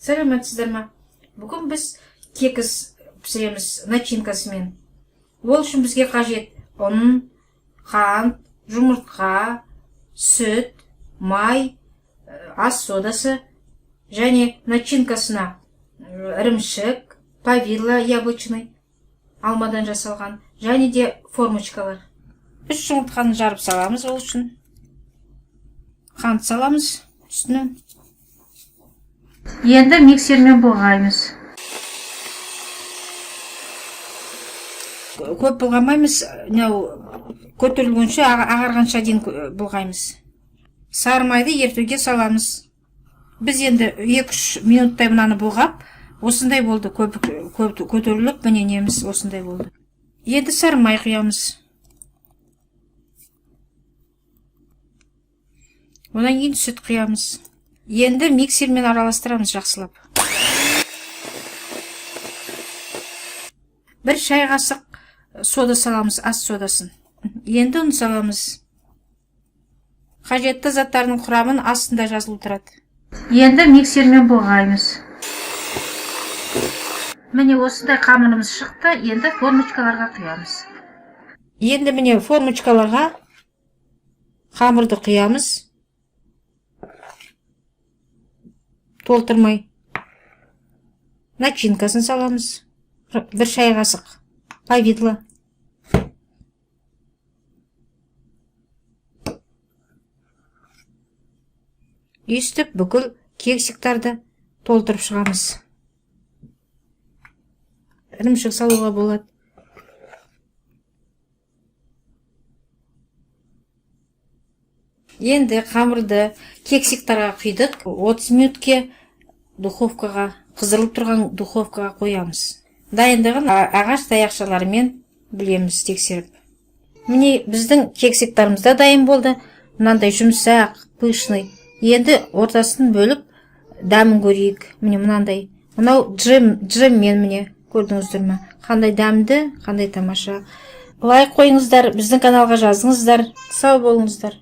Сәлеметсіздер ма? Бүгін біз кекіс пісіреміз начинкасымен. Ол үшін бізге қажет ұн, қант, жұмыртқа, сүт, май, ас содасы және начинкасына ірімшік, повидло яблочный, алмадан жасалған, және де формочкалар. Үш жұмыртқаны жарып саламыз. Ол үшін қант саламыз үстіне. Енді миксермен бұлғаймыз. Көп бұлғамаймыз, көтерілгенше ағарғанша дейін бұлғаймыз. Сарымайды ертуге саламыз. Біз енді 2-3 минуттай мынаны бұлғап, осындай болды, көтеріліп, міне неміз осындай болды. Енді сарымай құямыз. Одан кейін сүт құямыз. Енді миксермен араластырамыз жақсылап. 1 шай қасық сода саламыз, ас содасын. Енді ұн саламыз. Қажетті заттардың құрамын астында жазылып тұрады. Енді миксермен бұлғаймыз. Міне осындай қамырымыз шықты, енді формочкаларға құямыз. Енді міне формочкаларға қамырды құямыз. Толтырмай. Начинкасын саламыз. 1 шай қасық повидло. Өстіп бүкіл кексиктарды толтырып шығамыз. Ірімшік салуға болады. Енді қамырды кексиктарға құйдық. 30 минутке духовкаға, қызырылып тұрған духовкаға қоямыз. Дайындығын ағаш таяқшаларымен білеміз тексеріп. Міне біздің кексиктарымыз да дайын болды. Мынандай жұмсақ, пышный. Енді ортасын бөліп дәмін көрейік. Міне мынандай. Мынау джеммен міне көрдіңіздер ме? Қандай дәмді, қандай тамаша. Лайк қойыңыздар, біздің каналға жазыңыздар. Сау болыңыздар.